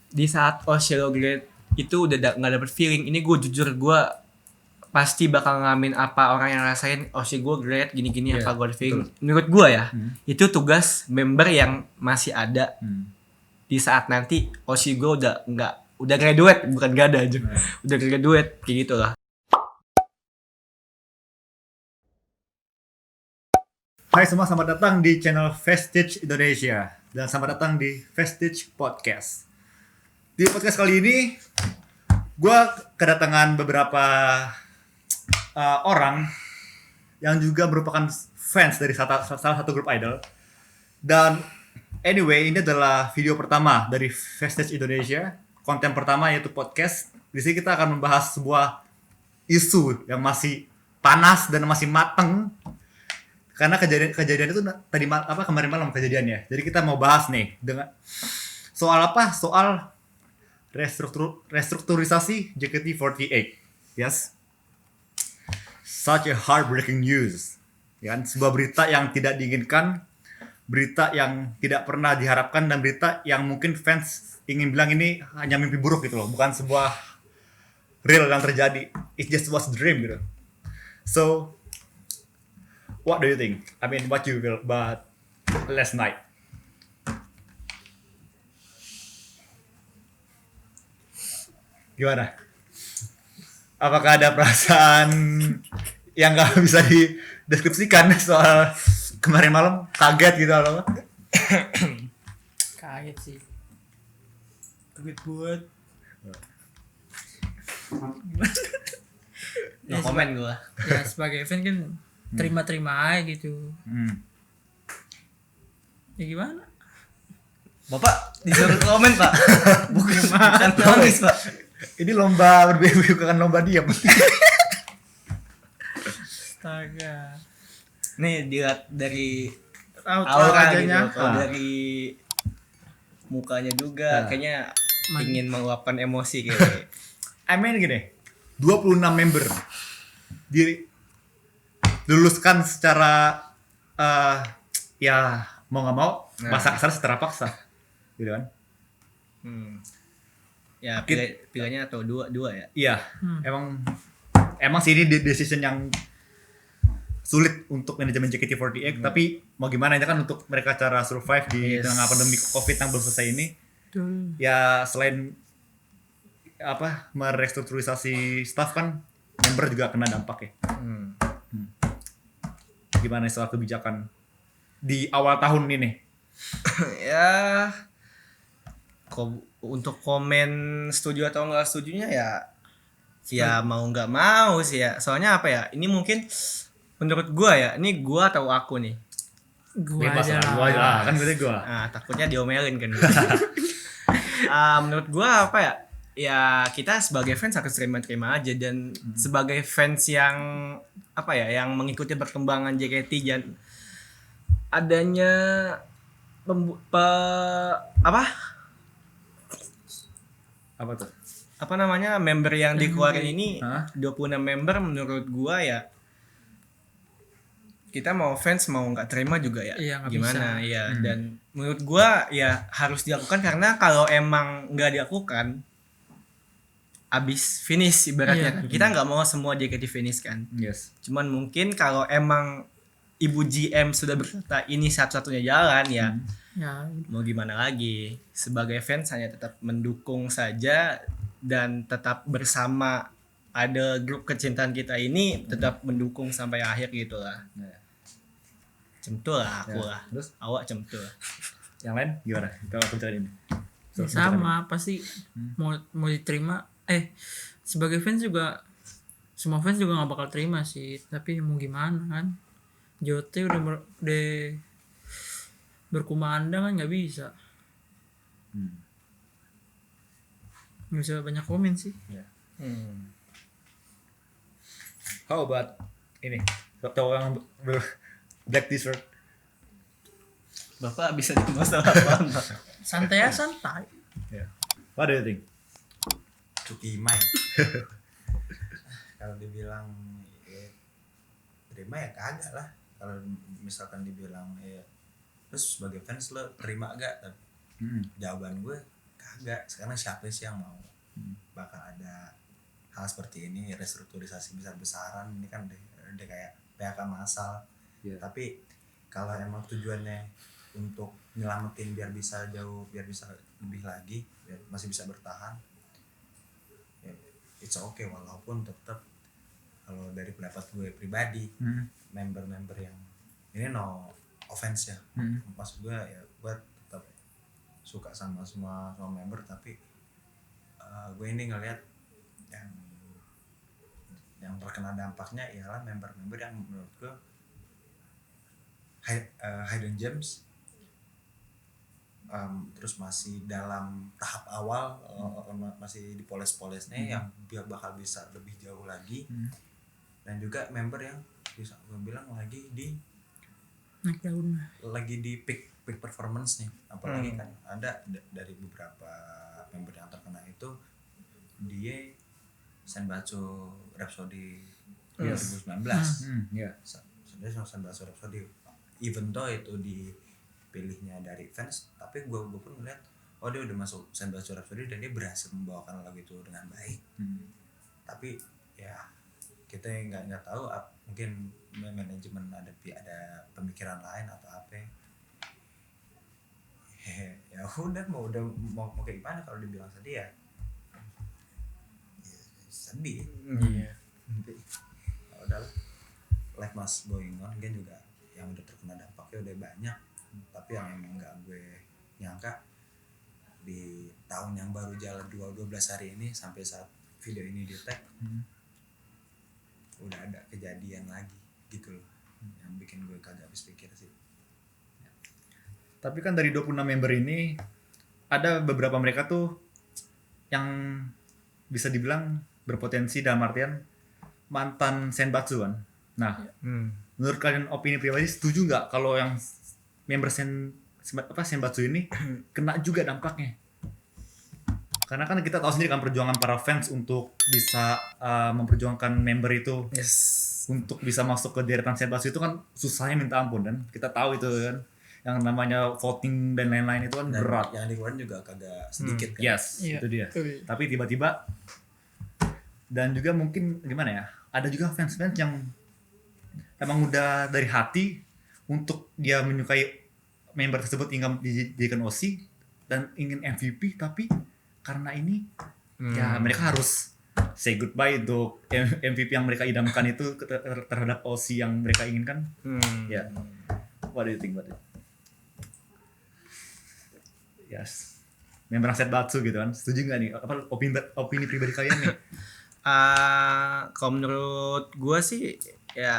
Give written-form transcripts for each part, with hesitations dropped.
di saat Oshiro Great itu udah nggak dapet feeling. Ini gue jujur, gue pasti bakal ngamin apa orang yang rasain Oshiro Great gini-gini apa gue feeling. Betul. Menurut gue ya, itu tugas member yang masih ada di saat nanti Oshiro udah graduate, bukan gak ada aja, udah graduate kayak gitu lah. Hai semua, selamat datang di channel Vestige Indonesia dan selamat datang di Vestige Podcast. Di podcast kali ini, gue kedatangan beberapa orang yang juga merupakan fans dari salah satu grup idol. Dan anyway, ini adalah video pertama dari Vestige Indonesia, konten pertama yaitu podcast. Di sini kita akan membahas sebuah isu yang masih panas dan masih mateng. Karena kejadian itu kemarin malam kejadiannya. Jadi kita mau bahas nih dengan soal apa? Soal restrukturisasi JKT48. Yes. Such a heartbreaking news. Ya kan? Sebuah berita yang tidak diinginkan, berita yang tidak pernah diharapkan, dan berita yang mungkin fans ingin bilang ini hanya mimpi buruk gitu loh, bukan sebuah real yang terjadi. It just was a dream gitu. So what do you think? I mean, what you feel about last night? Gimana? Apakah ada perasaan yang nggak bisa dideskripsikan soal kemarin malam? Kaget gitu loh? Kaget sih. Kaget buat. No comment gue. Ya sebagai fan kan terima-terima aja gitu. Ya gimana? Bapak disuruh komen Pak. Bukan nangis Pak. Ini lomba berbeda, bukan lomba diam. Astaga. Nih dilihat dari Aura gitu, wajahnya. dari mukanya juga kayaknya ingin meluapkan emosi kayak. I mean gini, 26 member diluluskan secara ya mau nggak mau bahasa kasar secara paksa, gitu kan? Ya pilihannya atau dua ya. Iya, emang sih ini decision yang sulit untuk manajemen JKT48, tapi mau gimana aja kan untuk mereka cara survive di tengah pandemi COVID yang belum selesai ini. Ya selain merestrukturisasi staff kan, member juga kena dampak ya. Gimana soal kebijakan di awal tahun ini? Ya untuk komen setuju atau enggak setujunya ya mau nggak mau sih ya. Soalnya apa ya? Ini mungkin menurut gua ya, ini gua atau aku nih. Gua Bebas aja lah, lah. kan berarti gua. Nah, takutnya diomelin kan. Menurut gua apa ya? Ya kita sebagai fans harus terima-terima aja, dan sebagai fans yang apa ya, yang mengikuti perkembangan JKT dan adanya Apa tuh? apa namanya member yang dikeluarin ini 26 member, menurut gua ya kita mau fans mau nggak terima juga ya, gimana bisa. Ya dan menurut gua ya harus dilakukan, karena kalau emang nggak dilakukan abis finish ibaratnya kan. Kita nggak mau semua JKT finish kan. Yes. Cuman mungkin kalau emang Ibu GM sudah berkata ini satu-satunya jalan ya mau gimana lagi. Sebagai fans hanya tetap mendukung saja dan tetap bersama ada grup kecintaan kita ini, tetap mendukung sampai akhir gitu lah. Cemtul lah aku lah. Terus awak cemtul. Yang lain gimana? Kita lakukan cara ini. Sama pasti mau diterima. Sebagai fans juga, semua fans juga nggak bakal terima sih. Tapi mau gimana kan? JOT udah berkumandang kan, nggak bisa. Nggak bisa banyak komen sih. How about ini? Cowok yang black t-shirt. Bapak bisa dimasalah apa? Santai ya santai. Yeah. What do you think? Cukimai. Kalau dibilang terima ya kagak lah. Kalau misalkan dibilang terus sebagai fans lo terima gak? Jawaban gue kagak, sekarang siapa sih yang mau bakal ada hal seperti ini, restrukturisasi besar-besaran, ini kan udah kayak PHK massal. Tapi kalau emang tujuannya untuk nyelamatin biar bisa lebih lagi, biar masih bisa bertahan, ya it's okay. Walaupun tetap kalau dari pendapat gue pribadi, member-member yang ini no offense ya, maksud gue ya gue tetap suka sama semua member, tapi gue ini ngelihat yang terkena dampaknya ialah member-member yang menurut gue hidden gems, terus masih dalam tahap awal, masih dipoles-polesnya, yang bakal bisa lebih jauh lagi, dan juga member yang bisa gue bilang lagi di naik daun, lagi di peak performance nih, apalagi kan ada dari beberapa member yang terkena itu dia Senbatsu Rhapsody 2019, Senbatsu Rhapsody, even though itu dipilihnya dari fans, tapi gue pun ngeliat dia udah masuk Senbatsu Rhapsody dan dia berhasil membawakan lagu itu dengan baik. Tapi ya kita nggak tahu, mungkin manajemen ada pemikiran lain atau apa. Ya udah mau kayak gimana, kalau dibilang sedih ya sedih. Ya udahlah, life must going on. Kan juga yang udah terkena dampaknya udah banyak, tapi yang emang nggak gue nyangka di tahun yang baru jalan 12 hari ini sampai saat video ini di tag, udah ada kejadian lagi gitu loh, yang bikin gue kagak habis pikir sih. Tapi kan dari 26 member ini ada beberapa mereka tuh yang bisa dibilang berpotensi, dalam artian mantan Senbatsu kan. Nah, menurut kalian opini pribadi setuju nggak kalau yang member Senbatsu ini kena juga dampaknya? Karena kan kita tahu sendiri kan perjuangan para fans untuk bisa memperjuangkan member itu, untuk bisa masuk ke deretan Senbatsu itu kan susahnya minta ampun, dan kita tahu itu kan yang namanya voting dan lain-lain itu kan dan berat. Yang dikeluarin juga kagak sedikit kan. Itu dia. Tapi tiba-tiba, dan juga mungkin gimana ya, ada juga fans-fans yang emang udah dari hati untuk dia menyukai member tersebut hingga dijadikan OC dan ingin MVP, tapi karena ini ya mereka harus say goodbye untuk MVP yang mereka idamkan itu terhadap OC yang mereka inginkan. Ya, what do you think about it? Yes, member Senbatsu gitu kan, setuju nggak nih? Apa opini pribadi kalian nih? Kalau menurut gue sih ya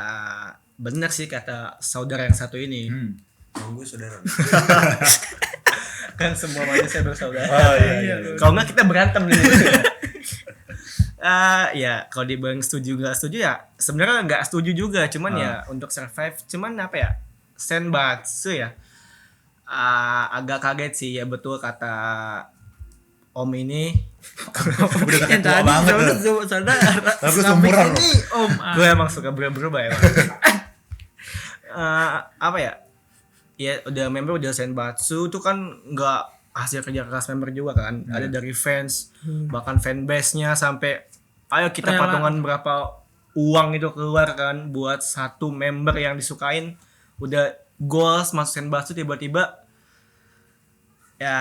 benar sih kata saudara yang satu ini. Gue saudara. Kan semua manusia bersaudara. Iya. Kalau nggak kita berantem nih. Ya kalau dibilang setuju nggak setuju ya sebenarnya nggak setuju juga, cuman ya untuk survive, cuman apa ya, Senbatsu ya agak kaget sih ya, betul kata Om ini. Udah kata tua banget tuh. Tapi seumuran loh. Om, gue emang suka berubah ya. Apa ya? Ya udah member udah Senbatsu tuh kan nggak hasil kerja keras member juga kan. Ada dari fans, bahkan fanbase-nya sampai ayo kita patungan berapa uang itu keluar kan buat satu member yang disukain. Udah goals masuk Senbatsu, tiba-tiba ya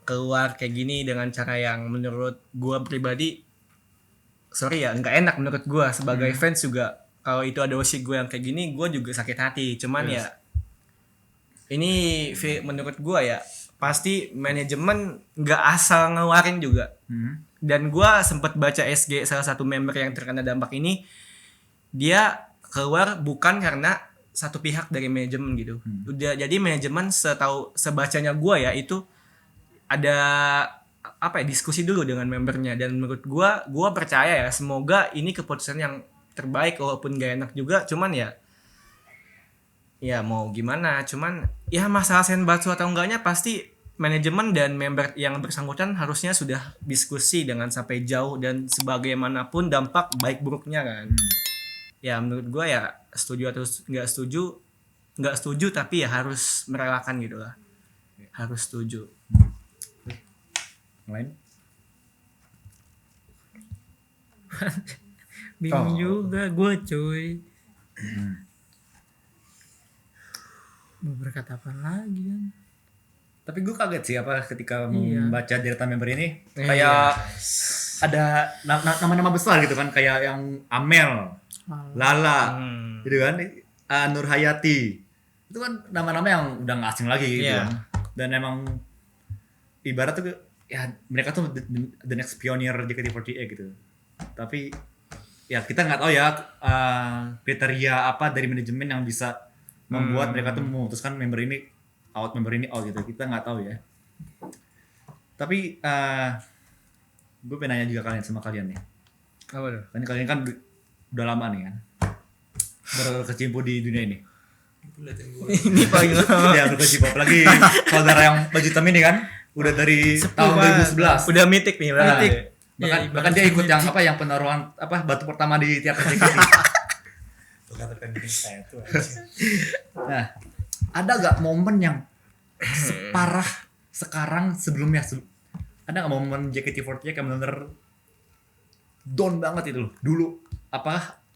keluar kayak gini dengan cara yang menurut gue pribadi sorry ya nggak enak menurut gue sebagai fans juga. Kalau itu ada OC gue yang kayak gini, gue juga sakit hati. Cuman ya ini menurut gue ya pasti manajemen nggak asal ngeluarin juga. Dan gue sempat baca SG salah satu member yang terkena dampak ini, dia keluar bukan karena satu pihak dari manajemen gitu. Udah jadi manajemen sebacanya gue ya itu ada apa ya, diskusi dulu dengan membernya, dan menurut gue percaya ya semoga ini keputusan yang terbaik walaupun gak enak juga. Cuman ya mau gimana, cuman ya masalah Senbatsu atau enggaknya pasti manajemen dan member yang bersangkutan harusnya sudah diskusi dengan sampai jauh dan sebagaimanapun dampak baik buruknya kan. Ya menurut gue ya setuju atau nggak setuju tapi ya harus merelakan gitu lah, harus setuju. lain? Bingung Oh. juga gue cuy. Mau berkata apa lagi kan? Tapi gue kaget sih apa ketika Iya. membaca deretan member ini Iya. kayak ada nama-nama besar gitu kan, kayak yang Amel, Lala, gitu kan, Nur Hayati. Itu kan nama-nama yang udah gak asing lagi gitu Iya. kan. Dan emang ibarat tuh ya mereka tuh the next pioneer JKT48 gitu. Tapi ya kita nggak tahu ya kriteria apa dari manajemen yang bisa membuat mereka tuh memutuskan member ini out gitu, kita nggak tahu ya. Tapi gue pengen nanya juga sama kalian nih, Apa tuh? kan kalian kan udah lama nih kan berkecimpung di dunia ini. Ini paling lama. Ya berkecimpung, apalagi saudara yang baju hitam ini kan udah dari tahun 2011. Udah mitik nih, Nah, mitik. bahkan dia ikut yang yang penaruhan batu pertama di tiap JKT. Tuh kata pending saya tuh. Nah, ada gak momen yang separah sekarang sebelumnya? Ada gak momen JKT48 yang benar-benar down banget itu loh dulu?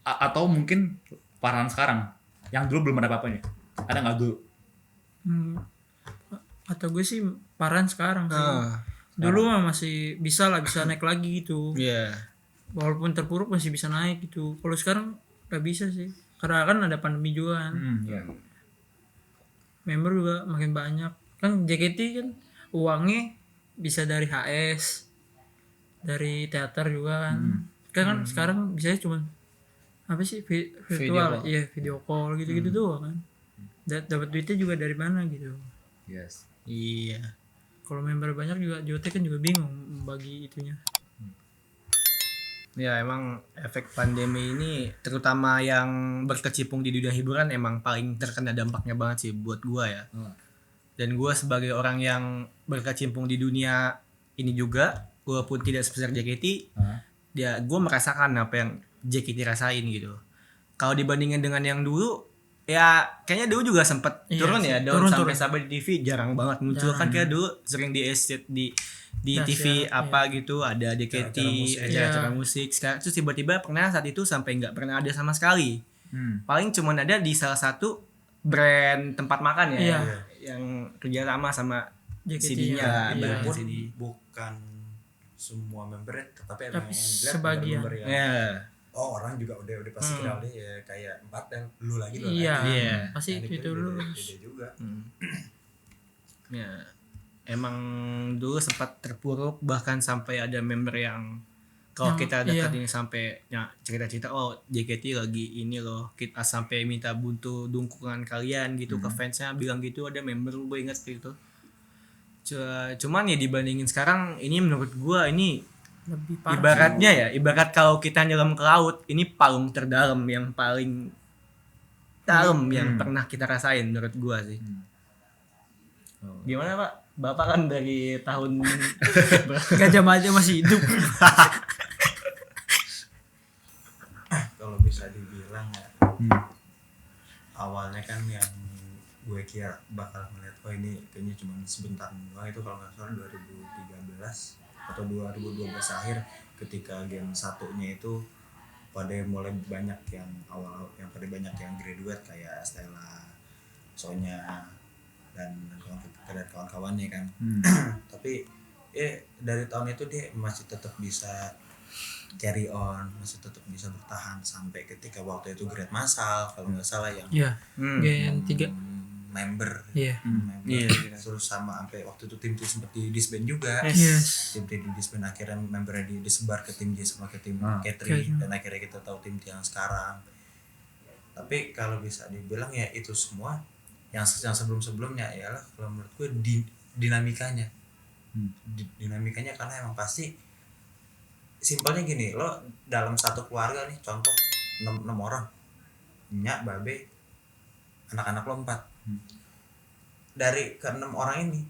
Atau mungkin parahan sekarang yang dulu belum ada apa-apanya? Ada gak dulu? Atau gue sih paran sekarang sih. Dulu mah masih bisa naik lagi gitu. Iya. Walaupun terpuruk masih bisa naik gitu. Kalau sekarang gak bisa sih. Karena kan ada pandemi juga kan. Ya. Member juga makin banyak. Kan JKT kan uangnya bisa dari HS, dari teater juga kan. Kan sekarang bisa cuma apa sih virtual, iya video call gitu-gitu doang kan. Dapat duitnya juga dari mana gitu. Yes. Iya. Kalau member banyak juga JOT kan juga bingung bagi itunya. Ya emang efek pandemi ini terutama yang berkecimpung di dunia hiburan emang paling terkena dampaknya banget sih buat gua ya. Dan gua sebagai orang yang berkecimpung di dunia ini juga, walaupun tidak sebesar JKT, ya gua merasakan apa yang JKT rasain gitu. Kalau dibandingin dengan yang dulu, ya kayaknya dulu juga sempet turun ya, daun sampai di TV jarang banget muncul kan, kayak dulu sering di TV apa gitu ada JKT acara musik. Sekarang terus tiba-tiba pernah saat itu sampai nggak pernah ada sama sekali. Paling cuman ada di salah satu brand tempat makan ya yang kerja sama CD-nya, Walaupun bukan semua member tapi emang yang sebagian member yang orang juga udah pasti kenal deh ya, kayak 4 dan lu lagi loh. Iya. Pasti itu lu. Beda juga. Ya. Emang dulu sempat terpuruk, bahkan sampai ada member yang kalau kita dekat ini sampai cerita-cerita JKT lagi ini loh, kita sampai minta butuh dukungan kalian gitu ke fansnya, bilang gitu, ada member gue inget gitu. Cuman ya dibandingin sekarang ini menurut gue ini lebih parah. Ibaratnya ibarat kalau kita nyelam ke laut, ini palung terdalam yang paling dalam yang pernah kita rasain menurut gue sih. Gimana Pak? Bapak kan dari tahun Gajah Mada masih hidup. Kalau bisa dibilang ya, awalnya kan yang gue kira bakal ngeliat ini kayaknya cuma sebentar doang, itu kalau nggak salah 2013 atau 2012 akhir, ketika game satunya itu pada mulai banyak yang pada banyak yang graduate kayak Stella, Sonya dan kawan-kawannya kan. Tapi dari tahun itu dia masih tetap bisa carry on, masih tetap bisa bertahan sampai ketika waktu itu grade massal kalau nggak salah yang Gen 3 member. Terus sama sampai waktu itu tim sempat di disband juga. Tim di disband, akhirnya membernya disebar ke tim J sama ke tim K3 dan akhirnya kita tahu tim yang sekarang. Tapi kalau bisa dibilang ya itu semua yang sebelum-sebelumnya ialah kalau menurut gue dinamikanya. Dinamikanya karena emang pasti simpelnya gini, lo dalam satu keluarga nih, contoh 6 orang, nyak, babe, anak-anak lo 4. Dari ke-6 orang ini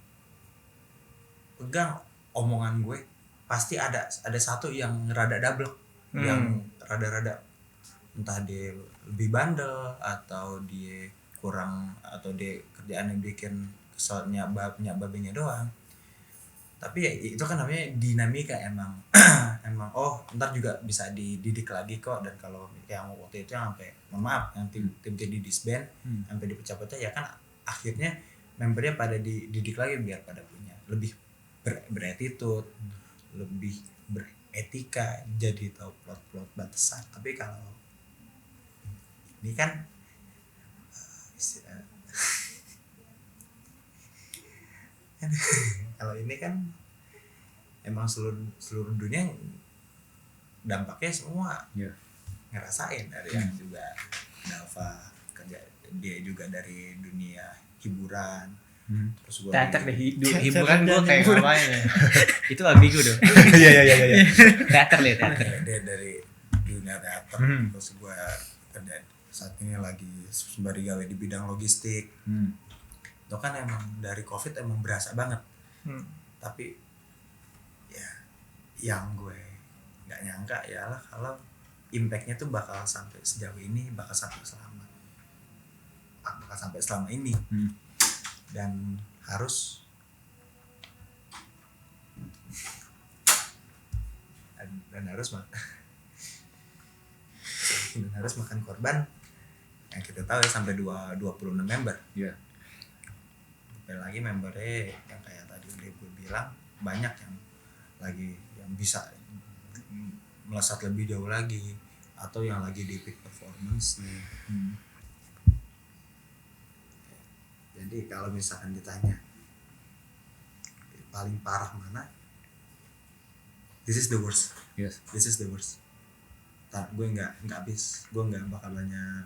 pegang omongan gue, pasti ada satu yang rada double, yang rada-rada entah dia lebih bandel atau dia kurang, atau dia kerjaan yang bikin keselnya babenya doang. Tapi ya itu kan namanya dinamika emang. Emang ntar juga bisa dididik lagi kok. Dan kalau yang waktu itu yang sampai maaf yang tim di disband sampai dipecah-pecah ya kan akhirnya membernya pada dididik lagi biar pada punya lebih beretitude, lebih beretika, jadi tahu plot batasan. Tapi kalau ini kan kalau ini kan emang seluruh dunia dampaknya semua ngerasain. Ada yang juga Dava kerja, dia juga dari dunia hiburan. Terus gua teater deh, hiburan gue kayak ngapain ya. Itu ambigu dong. Iya. Teater dia dari dunia teater. Terus gue kerja saat ini lagi sembari gawe di bidang logistik. Itu kan emang dari COVID emang berasa banget. Tapi ya yang gue nggak nyangka ya lah kalau impactnya tuh bakal sampai sejauh ini, bakal sampai selama ini. Dan harus makan korban yang kita tahu ya sampai 26 member. Iya. Lagi membernya yang kayak tadi udah gue bilang banyak yang lagi yang bisa melesat lebih jauh lagi atau yang lagi di peak performance nih. Jadi kalau misalkan ditanya paling parah mana, this is the worst. Yes. This is the worst. Gue nggak habis, gue nggak bakal banyak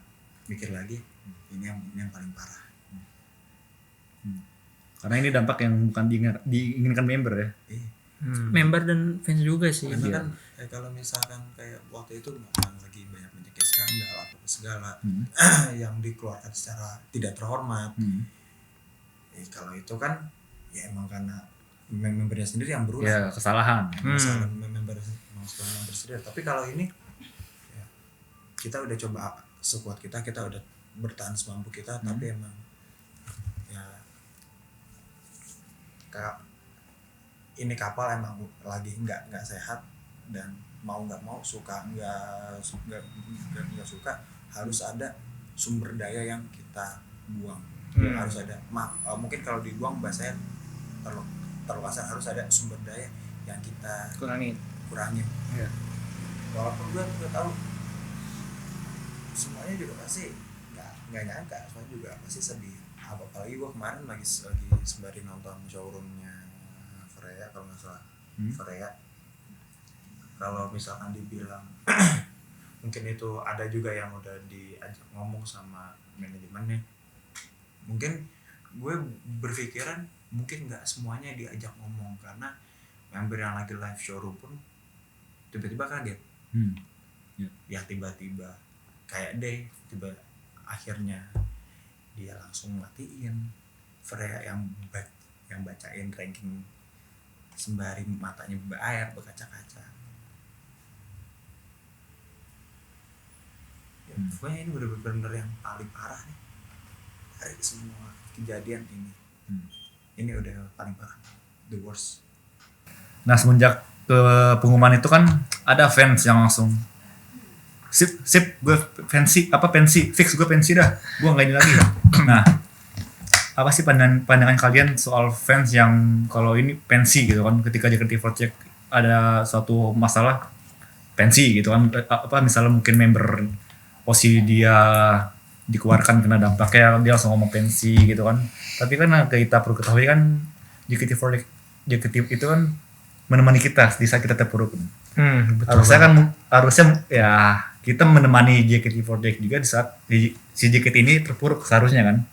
mikir lagi. Ini yang paling parah. Karena ini dampak yang bukan diinginkan member ya. Member dan fans juga sih. Karena kan kalau misalkan kayak waktu itu lagi banyak skandal apa segala yang dikeluarkan secara tidak terhormat. Kalau itu kan ya emang karena membernya sendiri yang berulang. Ya, kesalahan. Kesalahan member sendiri. Tapi kalau ini ya, kita udah coba sekuat kita udah bertahan semampu kita, tapi emang ya ini kapal emang lagi nggak sehat, dan mau nggak mau suka nggak suka harus ada sumber daya yang kita buang. Harus ada mungkin kalau dibuang bahasanya terlalu kasar, harus ada sumber daya yang kita kurangin. Walaupun gue tahu semuanya juga pasti nggak nyangka, soalnya juga pasti sedih. Apalagi gue kemarin lagi sembari nonton showroomnya Freya kalau nggak salah. Freya kalau misalkan dibilang mungkin itu ada juga yang udah diajak ngomong sama manajemennya. Mungkin gue berpikiran mungkin nggak semuanya diajak ngomong, karena member yang lagi live showroom pun tiba-tiba kaget. Ya tiba-tiba kayak tiba akhirnya dia langsung matiin Freya yang bacain ranking sembari matanya berair berkaca-kaca. Ya, pokoknya ini bener-bener yang paling parah nih dari semua kejadian ini. Ini udah paling parah, the worst. Nah, semenjak ke pengumuman itu kan ada fans yang langsung sip gue pensi fix gue pensi dah, gue nggak ini lagi. Nah, apa sih pandangan kalian soal fans yang kalau ini pensi gitu kan, ketika JKT48 ada suatu masalah pensi gitu kan, apa misalnya mungkin member posisi dia dikeluarkan kena dampaknya, dia langsung ngomong pensi gitu kan. Tapi kan kita perlu ketahui kan JKT itu kan menemani kita di saat kita terpuruk. Harusnya ya kita menemani JKT48 juga di saat si JKT ini terpuruk seharusnya kan,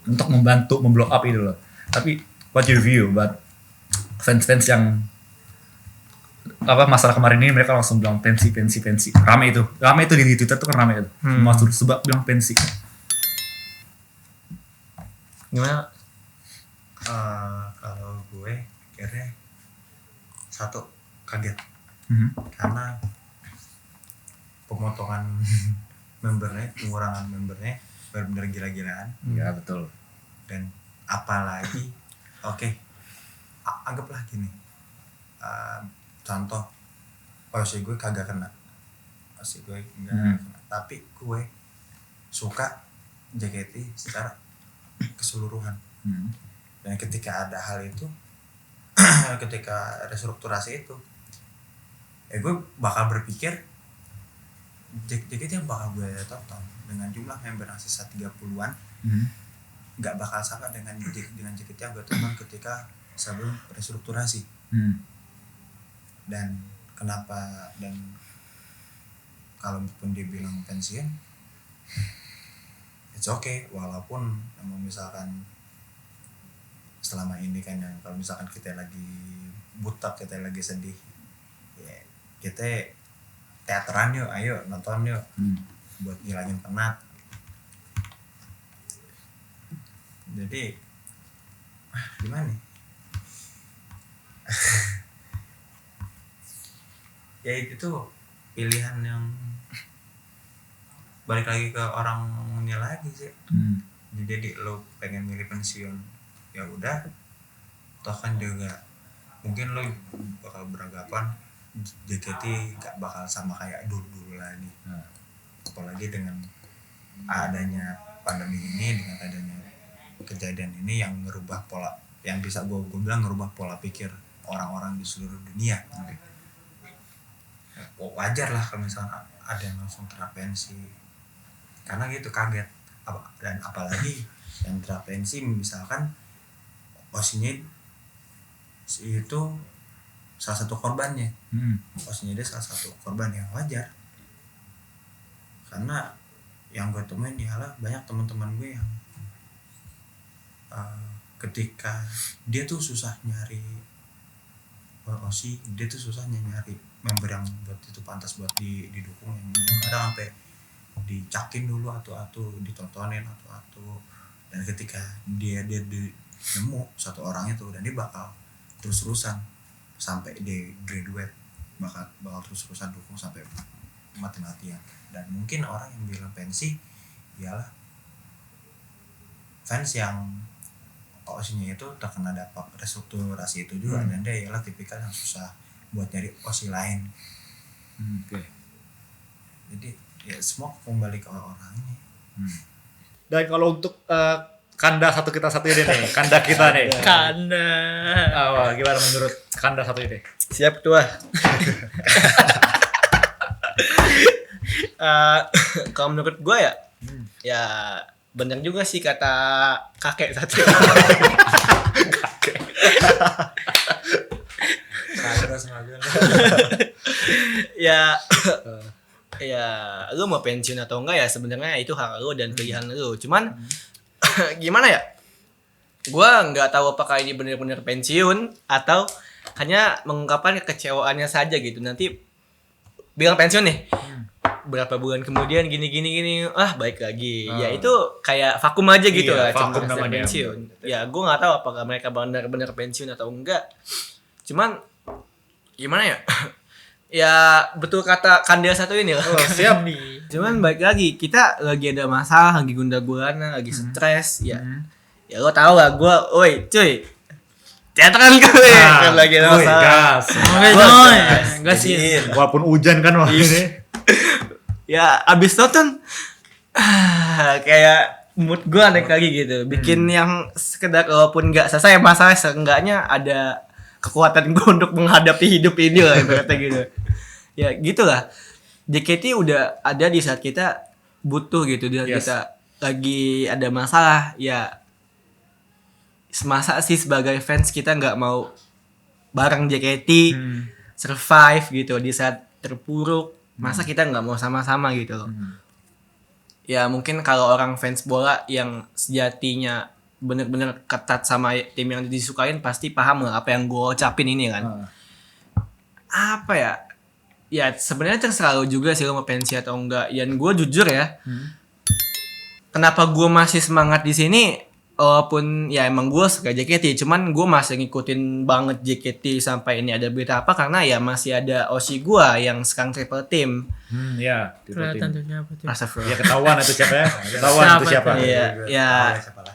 untuk membantu memblow up itu loh. Tapi what your view buat fans yang apa masalah kemarin ini, mereka langsung bilang pensi. Rame itu di Twitter tuh kan rame itu. Masuk sebab bilang pensi. Gimana? Kalau gue akhirnya satu kaget. Karena pemotongan membernya, pengurangan membernya benar-benar gila-gilaan. Ya betul. Dan apalagi anggaplah gini, contoh OC gue kagak kena, OC gue enggak kena, tapi gue suka JKT secara keseluruhan. Dan ketika ada hal itu ketika restrukturasi itu gue bakal berpikir JKT yang bakal gue tonton dengan jumlah member yang sisa 30-an nggak bakal sama dengan JKT yang gue tonton ketika sebelum restrukturasi. Dan kenapa, dan kalaupun dibilang pensiun it's okay, walaupun misalkan selama ini kan yang kalau misalkan kita lagi buta, kita lagi sedih ya kita teateran yuk, ayo nonton yuk buat ngilangin penat. Jadi gimana nih? Ya itu pilihan yang balik lagi ke orangnya lagi sih. Jadi lo pengen milih pensiun, ya udah, toh kan juga mungkin lo bakal beranggapan JKT gak bakal sama kayak dulu lagi. Apalagi dengan adanya pandemi ini, dengan adanya kejadian ini yang ngerubah pola, yang bisa gue bilang ngerubah pola pikir orang-orang di seluruh dunia. Wajar lah kalau misalnya ada yang langsung terpensi, karena gitu kaget. Dan apalagi yang terpensi misalkan OC-nya itu salah satu korbannya. OC-nya dia salah satu korban yang wajar, karena yang gue temuin ialah banyak teman-teman gue yang ketika dia tuh susah nyari OC, dia tuh susah nyari member yang buat itu pantas buat didukung, yang kadang sampai dicakin dulu atau ditontonin atau dan ketika dia nemu satu orang itu, dan dia bakal terus-terusan sampai dia graduate, bakal terus-terusan dukung sampai mati-matian. Dan mungkin orang yang bilang pensi ialah fans yang OC-nya itu terkena dampak restrukturasi itu juga, dan dia ialah tipikal yang susah buat nyari OC lain. Jadi ya semua kembali ke orangnya. Dan kalau untuk kanda satu kita satu ini nih, kanda kita nih. Kanda. Gimana menurut kanda satu ini? Siap tua. Kalau menurut gue ya benar juga sih kata kakek satu. Ya lu mau pensiun atau enggak ya sebenarnya itu hak lu dan pilihan lu. Cuman gimana ya? Gua nggak tahu apakah ini benar-benar pensiun atau hanya mengungkapkan kekecewaannya saja gitu. Nanti bilang pensiun nih. Berapa bulan kemudian gini baik lagi. Ya itu kayak vakum aja gitu lah, vakum contoh namanya pensiun. Ya gue nggak tahu apakah mereka benar-benar pensiun atau enggak. Cuman gimana ya? Ya betul kata Kandil satu ini lah. Siap nih. Cuman baik lagi, kita lagi ada masalah, lagi gundah gulana, lagi stres ya. Ya lo tau lah gue, oi cuy, teateran gue kan lagi ada masalah. Gas sih. Walaupun hujan kan waktu ini. Ya abis nonton kayak mood gue naik lagi gitu, bikin yang sekedar walaupun nggak selesai masalah, seenggaknya ada kekuatan gue untuk menghadapi hidup ini lah ibaratnya gitu. Ya gitulah, JKT udah ada di saat kita butuh gitu, di saat kita lagi ada masalah. Ya semasa sih sebagai fans kita nggak mau bareng JKT survive gitu di saat terpuruk. Masa kita nggak mau sama-sama gitu loh. Ya mungkin kalau orang fans bola yang sejatinya bener-bener ketat sama tim yang disukain pasti paham lah apa yang gue ucapin ini kan. Apa ya? Ya sebenarnya terserah lo juga sih lo mau pensi atau enggak. Yang gue jujur ya, kenapa gue masih semangat di sini? Walaupun ya emang gue suka JKT, cuman gue masih ngikutin banget JKT sampai ini ada berita apa, karena ya masih ada OC gue yang sekarang triple team. Ya, Kelihatan tuh siapa tuh. Ya ketahuan itu siapa ya? Ketahuan itu siapa?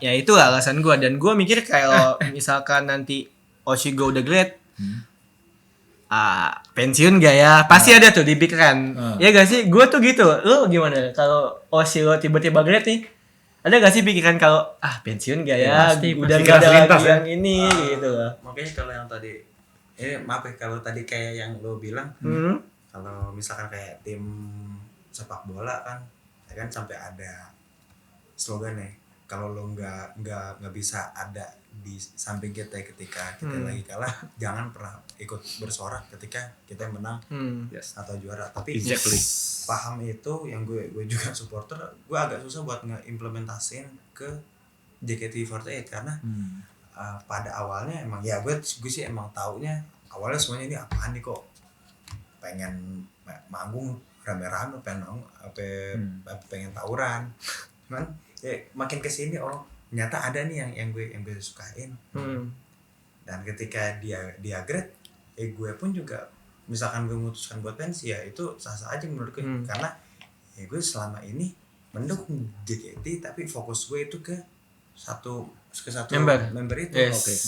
Ya itu alasan gue, dan gue mikir kalau misalkan nanti OC gue udah great, pensiun gak ya? Pasti ada tuh di pikiran. Ya gak sih? Gue tuh gitu. Lu gimana? Kalau Osi lo tiba-tiba grade nih, ada gak sih pikiran kalau pensiun gak ya? Pasti, Udah pasti. gak ada Lintas, lagi ya? yang ini gitu loh. Makanya kalau yang tadi maaf ya, kalau tadi kayak yang lo bilang, kalau misalkan kayak tim sepak bola kan, ya kan sampai ada slogannya, kalau lo nggak bisa ada di samping kita ketika kita lagi kalah, jangan pernah ikut bersorak ketika kita menang atau juara. Tapi Exactly. paham itu, yang gue juga supporter, gue agak susah buat ngeimplementasin ke JKT48 karena pada awalnya emang ya gue sih emang taunya awalnya semuanya ini apaan nih, kok pengen manggung rame-rame, pengen tawuran kan. Makin kesini ternyata ada nih yang gue sukain. Dan ketika dia grade, gue pun juga misalkan gue memutuskan buat pensi, ya itu sah-sah aja menurut gue. Karena ya gue selama ini mendukung JKT, tapi fokus gue itu ke satu member itu.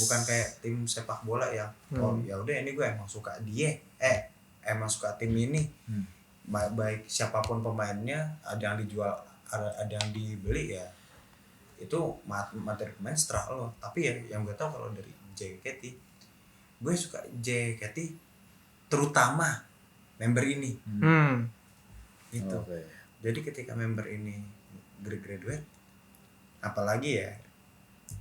Bukan kayak tim sepak bola yang ya udah ini gue emang suka dia, emang suka tim ini. Baik siapapun pemainnya, ada yang dijual, ada yang dibeli, ya itu materi pemain seterah lo. Tapi ya yang gue tahu kalau dari JKT, gue suka JKT terutama member ini. Itu. Jadi ketika member ini graduate, apalagi ya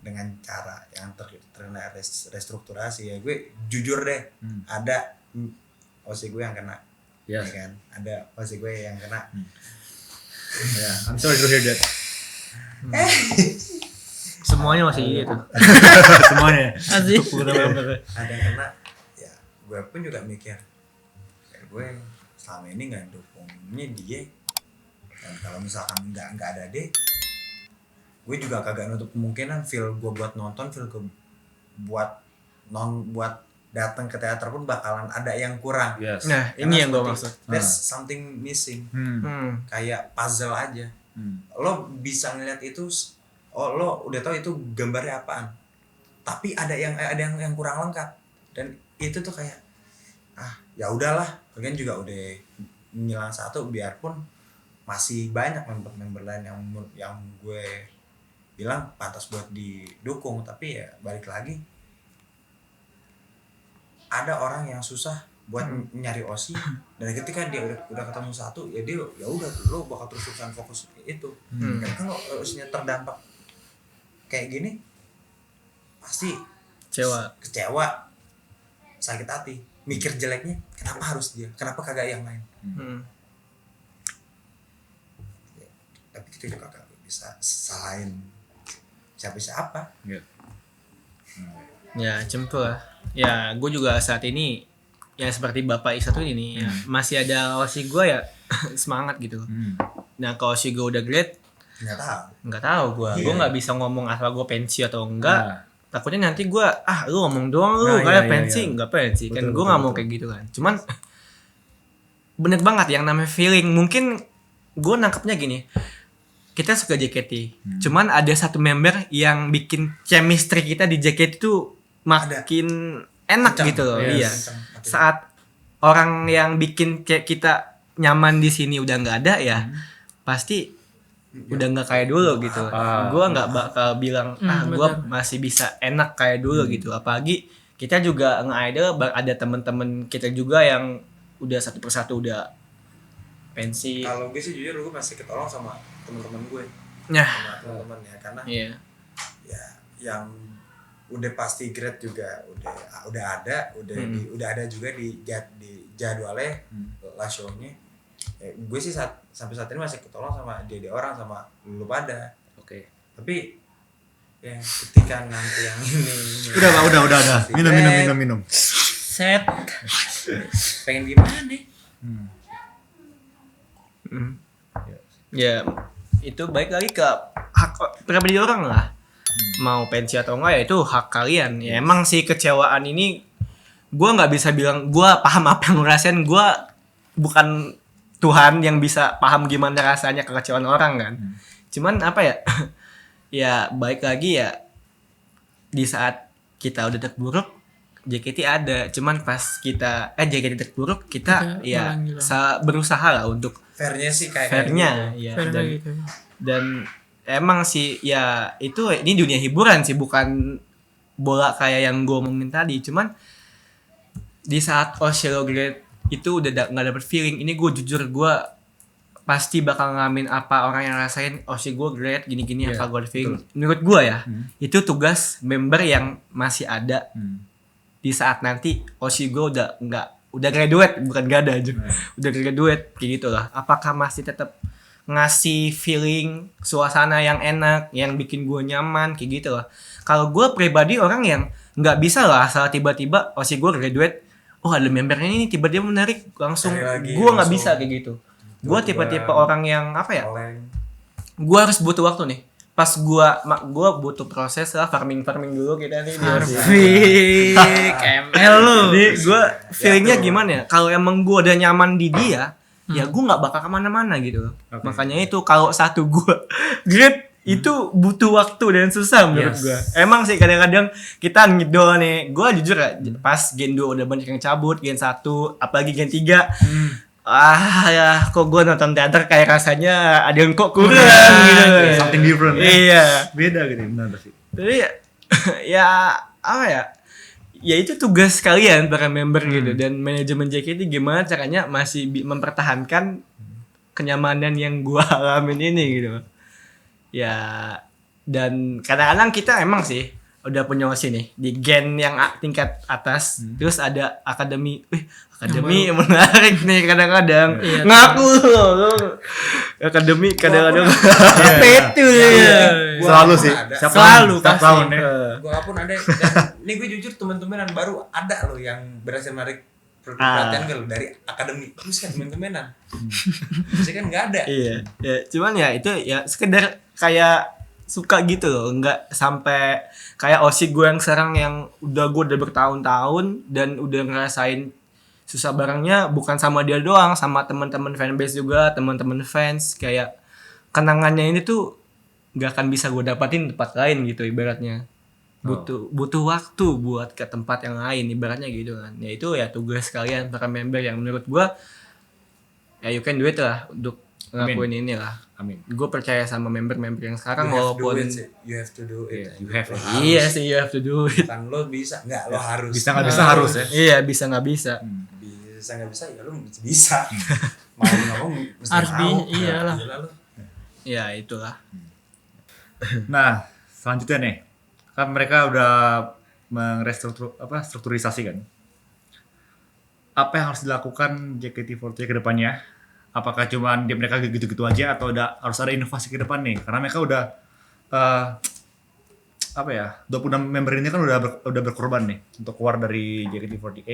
dengan cara yang terkena restrukturasi, ya gue jujur deh, ada OSI gue yang kena. Ya kan, ada OSI gue yang kena. I'm sorry to hear that. Semuanya masih gitu. Semuanya. Asik. Ada yang kena, ya gue pun juga mikir, gue selama ini nggak dukungnya dia, dan kalau misalkan nggak ada dia, gue juga kagak nutup kemungkinan feel gue buat nonton, feel gue buat datang ke teater pun bakalan ada yang kurang. Nah, ini yang gue maksud. There's something missing. Kayak puzzle aja. Lo bisa ngeliat itu, lo udah tahu itu gambarnya apaan, tapi ada yang kurang lengkap, dan itu tuh kayak ya udahlah, kalian juga udah ngilang satu, biarpun masih banyak member lain yang gue bilang pantas buat didukung, tapi ya balik lagi, ada orang yang susah buat nyari OSI, dan ketika dia udah ketemu satu, ya dia ya udah, lo bakal terus-terusan fokus itu. Karena kalau OSI-nya terdampak kayak gini, pasti kecewa, sakit hati, mikir jeleknya, kenapa harus dia, kenapa kagak yang lain. Ya, tapi kita juga kagak bisa salahin siapa. Ya cemplung lah. Ya gue juga saat ini ya seperti Bapak Isa tuh ini ya, masih ada OSI gue ya semangat gitu. Nah kalau OSI gue udah grade, nggak tahu gue nggak bisa ngomong asal gue pensi atau enggak. Takutnya nanti gue lu ngomong doang lu kayak pensi nggak pensi, kan gue nggak mau kayak gitu kan. Cuman bener banget yang namanya feeling. Mungkin gue nangkepnya gini, kita suka JKT, cuman ada satu member yang bikin chemistry kita di JKT itu makin enak gitu loh. Iya. Saat orang yang bikin kayak kita nyaman di sini udah nggak ada ya, pasti udah nggak kayak dulu gitu. Gue nggak bakal bilang gue masih bisa enak kayak dulu gitu. Apalagi kita juga nge-idol, ada temen-temen kita juga yang udah satu persatu udah pensi. Kalau gue sih jujur, gue masih ketolong sama teman-teman gue. Nah, sama teman-teman ya, karena ya yang udah pasti grade juga udah ada juga di jadwalnya lah show-nya. Gue sih sampai saat ini masih ketolong sama dia orang, sama lu pada. Tapi ya ketika nanti yang ini udah minum Set. pengen gimana nih? ya itu baik lagi ke hak pribadi orang lah. Mau pensi atau enggak ya itu hak kalian. Ya emang sih kecewaan ini gue nggak bisa bilang gue paham apa yang ngerasain. Gue bukan Tuhan yang bisa paham gimana rasanya kekecewaan orang kan. Cuman apa ya ya baik lagi ya, di saat kita udah terburuk JKT ada, cuman pas kita JKT terpuruk kita ya berusaha lah untuk fairnya sih kayak fairnya gitu. Ya, Fair gitu. dan emang sih ya itu ini dunia hiburan sih, bukan bola kayak yang gue omongin tadi. Cuman di saat Oshiro Grade itu udah nggak dapet feeling, ini gue jujur gue pasti bakal ngalamin apa orang yang rasain Oshiro Grade gini-gini apa gue feeling. Menurut gue ya itu tugas member yang masih ada di saat nanti Oshiro udah graduate, bukan gak ada aja udah graduate kayak gitu lah. Apakah masih tetap ngasih feeling suasana yang enak yang bikin gue nyaman kayak gitu lah. Kalau gue pribadi orang yang nggak bisa lah asal tiba-tiba gue graduate, ada membernya ini tiba-tiba menarik langsung, gue nggak bisa kayak gitu. Gue tipe-tipe orang yang apa ya, gue harus butuh waktu nih. Pas gue butuh proses lah, farming dulu kita nih di ML lu. Jadi gue feelingnya gimana ya, kalau emang gue udah nyaman di dia ya gue nggak bakal kemana-mana gitu. Makanya itu kalau satu gue grade itu butuh waktu dan susah menurut gue. Emang sih kadang-kadang kita ngidol nih. Gue jujur ya, pas Gen 2 udah banyak yang cabut, Gen 1 apalagi Gen 3 ya kok gue nonton teater kayak rasanya ada yang kok kurang gitu. Something different ya. Iya. Beda gitu benar sih. Jadi ya apa ya? Ya itu tugas kalian para member gitu, dan manajemen JKT gimana caranya masih mempertahankan kenyamanan yang gua alamin ini gitu. Ya dan kadang-kadang kita emang sih udah punya OSI nih di gen yang tingkat atas, terus ada akademi menarik nih kadang-kadang. Ngaku lo akademi kadang-kadang itu ya. Selalu sih. Selalu setiap tahun ya. Gua pun ada, dan ini gue jujur teman-temanan baru ada loh yang berhasil menarik perhatian gue loh dari akademi. Terus kan teman-temanan. Biasanya kan nggak ada. Iya, ya cuman ya itu ya sekedar kayak suka gitu loh, nggak sampai kayak OSI gue yang sekarang yang gue udah bertahun-tahun dan udah ngerasain susah barangnya bukan sama dia doang, sama teman-teman fanbase juga, teman-teman fans. Kayak kenangannya ini tuh nggak akan bisa gue dapatin di tempat lain gitu ibaratnya. Butuh waktu buat ke tempat yang lain ibaratnya gitu kan. Ya itu ya tugas kalian para member yang menurut gue ya you can do it lah untuk ngelakuin ini lah. Amin. Gue percaya sama member-member yang sekarang walaupun you have to do it. You have it. Iya sih, you have to do it. Kan lo bisa nggak, lo harus. Bisa nggak bisa harus ya. Iya, bisa nggak bisa. Bisa nggak bisa ya lo bisa. Mau nggak mau mesti Harus mau. iyalah. Ya itulah. Nah, selanjutnya nih, kan mereka udah strukturisasi kan. Apa yang harus dilakukan JKT48 ke depannya? Apakah cuma mereka gitu-gitu aja atau harus ada inovasi ke depan nih? Karena mereka udah 26 member ini kan udah berkorban nih untuk keluar dari JKT48.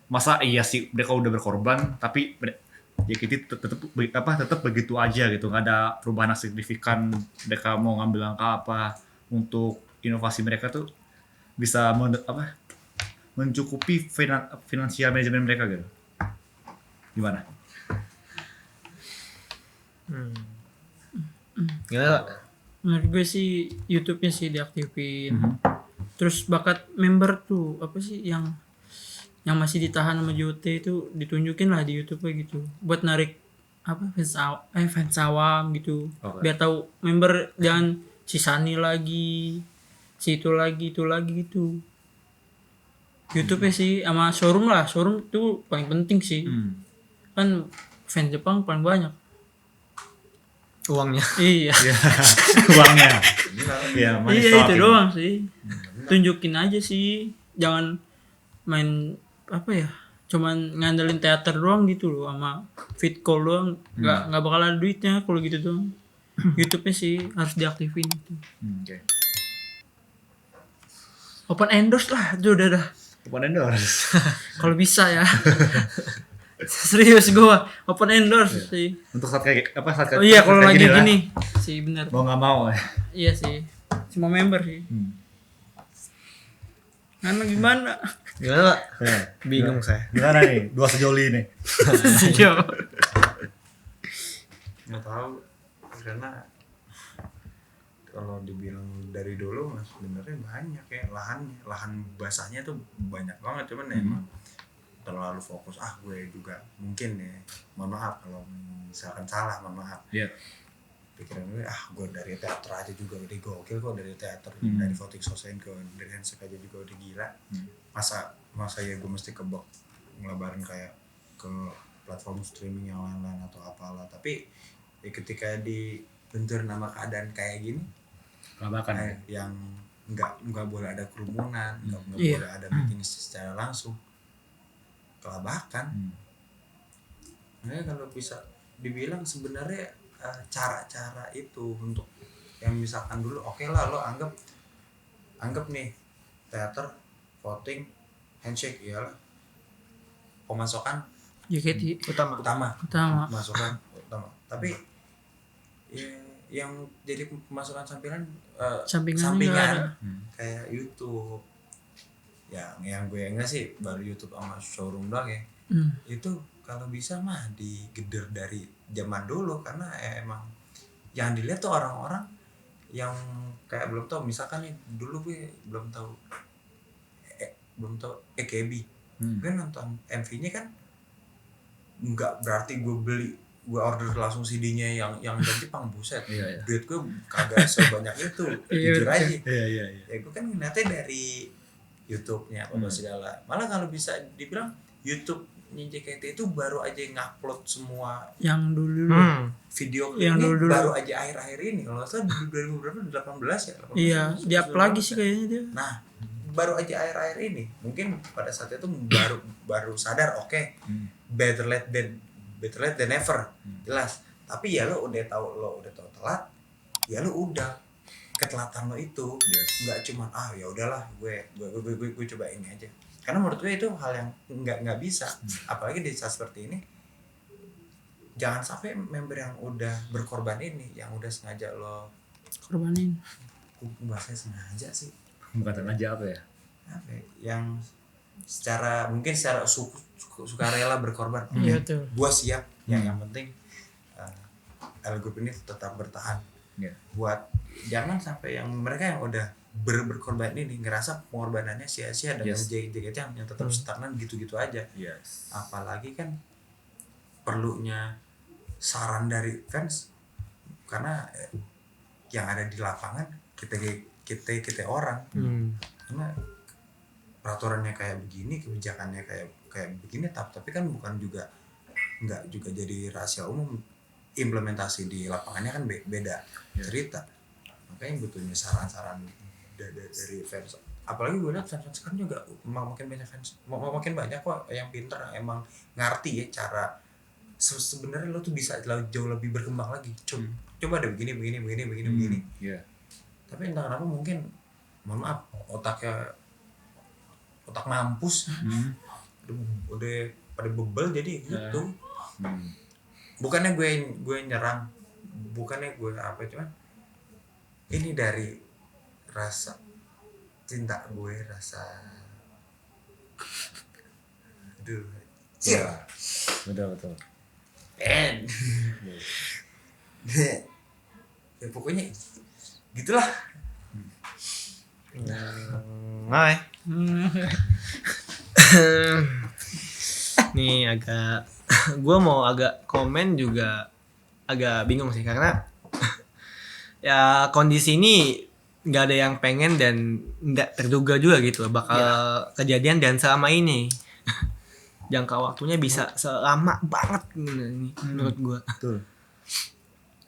Masa iya sih mereka udah berkorban tapi JKT tetap begitu aja gitu, nggak ada perubahan yang signifikan. Mereka mau ngambil langkah apa untuk inovasi mereka tuh bisa mencukupi finansial manajemen mereka gitu. Gimana? Gimana? Menurut gue sih YouTube-nya sih diaktifin. Terus bakat member tuh apa sih yang masih ditahan sama JOT itu ditunjukin lah di YouTube gitu. Buat narik fans awam gitu. Okay. Biar tahu member jangan si Sani lagi, si itu lagi gitu. YouTube-nya sih sama showroom lah. Showroom tuh paling penting sih. Kan fans Jepang paling banyak. Uangnya. Iya. Uangnya. Iya, itu doang sih. Tunjukin aja sih. Jangan main cuman ngandelin teater doang gitu loh sama fit call doang. Enggak bakal ada duitnya kalau gitu doang. YouTube-nya sih harus diaktifin gitu. Okay. Open endorse lah, itu udah dah. Open endorse. Kalau bisa ya. Serius gue open endorse sih. Untuk saat kayak iya kalau lagi gini sih benar. Mau nggak mau. Iya sih. Semua member sih. Karena gimana? Gimana Pak? Bingung saya. Gimana nih? Dua sejoli nih. Nggak tahu karena kalau dibilang dari dulu mas sebenarnya banyak ya lahan basahnya tuh banyak banget, cuman emang terlalu fokus gue juga mungkin ya, mohon maaf kalau misalkan salah, mohon maaf. Pikiran gue dari teater aja juga udah gokil kok, dari teater dari voting sosain ke dari handshake aja juga udah gila. Masa ya gue mesti kebok ngelebarin kayak ke platform streaming yang lain-lain atau apalah. Tapi ya ketika dibentur nama keadaan kayak gini, yang nggak boleh ada kerumunan, nggak boleh ada meeting secara langsung, kelabakan. Nah kalau bisa dibilang sebenarnya cara-cara itu untuk yang misalkan dulu oke lah lo anggap nih teater voting handshake ya pemasukan utama masukan utama, tapi yang jadi pemasukan sampingan kayak YouTube yang gue enggak sih baru YouTube sama showroom doang ya. Itu kalau bisa mah digeder dari zaman dulu, karena emang yang dilihat tuh orang-orang yang kayak belum tahu, misalkan nih dulu gue belum tahu AKB. Gue nonton MV-nya kan nggak berarti gue order langsung CD-nya yang dari Jepang, buset. Duit gue kagak sebanyak itu, jujur aja. Ya gue kan ngeliatnya dari YouTube-nya apa segala. Malah kalau bisa dibilang YouTube-nya JKT itu baru aja ngupload semua yang dulu video yang dulu baru aja akhir-akhir ini, kalau nggak salah 2018 ya. Iya, di-up lagi sih kayaknya dia. Nah, baru aja akhir-akhir ini, mungkin pada saat itu baru sadar, oke, better late than never, jelas. Tapi ya lo udah tahu telat, ya lo udah ketelatan lo itu, nggak cuman ya udahlah gue coba ini aja. Karena menurut gue itu hal yang nggak bisa, apalagi di saat seperti ini. Jangan sampai member yang udah berkorban ini, yang udah sengaja lo korbanin. Bahasanya sengaja sih. Bukan sengaja apa ya? Yang mungkin secara sukarela berkorban. Iya tuh. Gua siap. Yang penting L Group ini tetap bertahan. Buat jangan sampai yang mereka yang udah berkorban ini ngerasa pengorbanannya sia-sia dengan JKT yang tetap stagnan gitu-gitu aja. Apalagi kan perlunya saran dari fans, karena yang ada di lapangan kita orang. Karena peraturannya kayak begini, kebijakannya kayak begini, tapi kan bukan juga nggak juga jadi rahasia umum. Implementasi di lapangannya kan beda cerita. Makanya butuhnya saran-saran dari fans. Apalagi gue lihat fans sekarang juga makin banyak kok yang pintar, emang ngerti ya cara. Sebenarnya lo tuh bisa jauh lebih berkembang lagi. Coba deh begini. Tapi entah kenapa mungkin, mohon maaf, otak mampus udah pada bebel jadi gitu. Bukannya gue nyerang, bukannya gue apa, cuman ini dari rasa cinta gue, rasa betul. Ya pokoknya gitulah. Nih gue mau agak komen juga agak bingung sih, karena ya kondisi ini nggak ada yang pengen dan nggak terduga juga gitu bakal kejadian, dan selama ini jangka waktunya bisa selama banget nih menurut gue. Betul.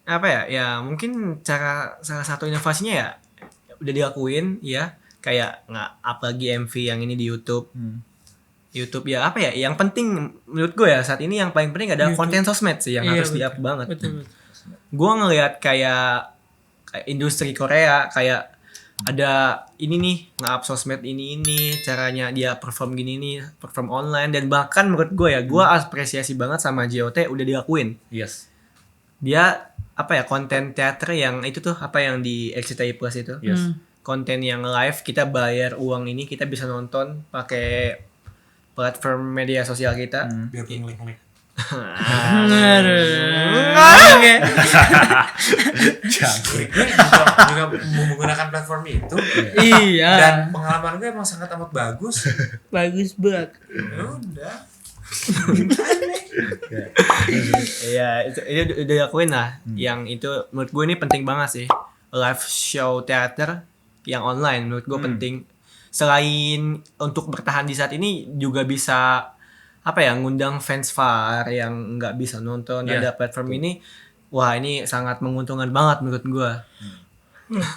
Apa ya mungkin salah satu inovasinya ya udah dilakuin ya, kayak nge-up lagi MV yang ini di YouTube. YouTube ya apa ya, yang penting menurut gue ya saat ini yang paling penting adalah konten sosmed sih yang harus di-up banget. Betul. Gue ngelihat kayak industri Korea kayak ada ini nih nge-up sosmed ini caranya dia perform gini nih, perform online, dan bahkan menurut gue ya gue apresiasi banget sama JOT udah dilakuin. Dia apa ya, konten teater yang itu tuh apa yang di RCTI Plus itu. Konten yang live, kita bayar uang ini kita bisa nonton pakai platform media sosial kita. Biar klik. Oke. Gue juga menggunakan platform itu. Iya. Dan pengalaman gue emang sangat amat bagus. Bagus banget. Ya udah. Iya, itu udah dilakuin lah. Yang itu menurut gue ini penting banget sih. Live show teater yang online menurut gue penting. Selain untuk bertahan di saat ini juga bisa apa ya, ngundang fans VAR yang nggak bisa nonton ada platform ini. Wah, ini sangat menguntungkan banget menurut gue.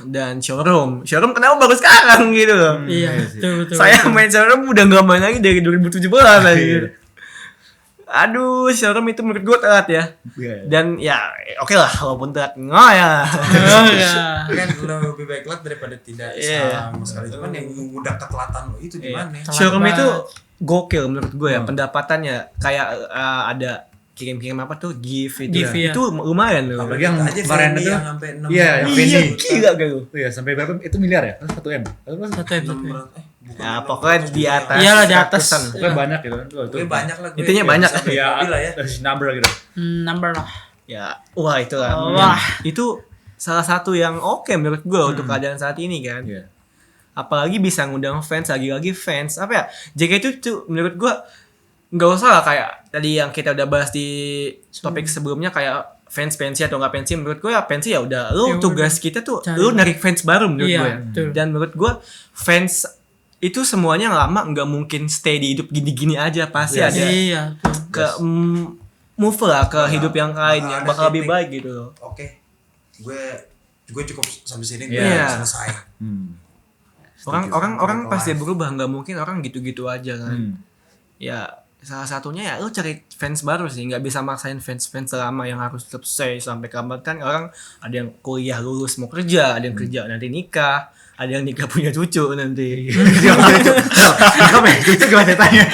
Dan showroom kenapa baru sekarang gitu loh. Iya, betul. Saya main showroom udah nggak main lagi dari 2017 anjir. Aduh, showroom itu menurut gue telat ya. Dan ya oke lah walaupun telat ya. Kan lebih baik telat daripada tidak sama sekali. Cuman yang udah ketelatan lo itu gimana? Showroom itu gokil menurut gue ya. Pendapatannya kayak ada kirim-kirim apa tuh GIF itu. GIF, Itu lumayan loh. Apalagi yang aja kemarin Fendi itu yang sampai 6 iya, yang Fendi. Gila gak lu? Iya, sampai berapa? Itu miliar ya? 1M. Satu episode. Ya pokoknya di atas. Iyalah, di atas. ratusan. Pokoknya banyak gitu. Itu banyak lah gue. Intinya banyak. Iya, Mobil lah ya. number gitu. Number lah. Ya, wah itu lah. Wah. Itu salah satu yang oke menurut gue untuk keadaan saat ini kan. Iya. Apalagi bisa ngundang fans, lagi-lagi fans. Apa ya, JK itu tuh menurut gue nggak usah lah kayak tadi yang kita udah bahas di topik sebelumnya kayak fans pensi atau nggak pensi. Menurut gue ya pensi ya udah lu tugas kita tuh cari. lu narik fans baru menurut Iya, gue ya. betul. Dan menurut gue fans itu semuanya lama nggak mungkin stay di hidup gini-gini aja, pasti ada Iya, betul. ke move lah ke hidup yang lain yang ada bakal lebih titik. baik gitu loh. Oke. Gue cukup sampai sini Iya. selesai. Orang pasti berubah, nggak mungkin orang gitu-gitu aja kan. Ya salah satunya ya lu cari fans baru sih, nggak bisa maksain fans lama yang harus tetap stay sampai kapan. Kan orang ada yang kuliah lulus mau kerja, ada yang kerja nanti nikah, ada yang nikah punya cucu nanti. Nikah punya cucu gimana ceritanya?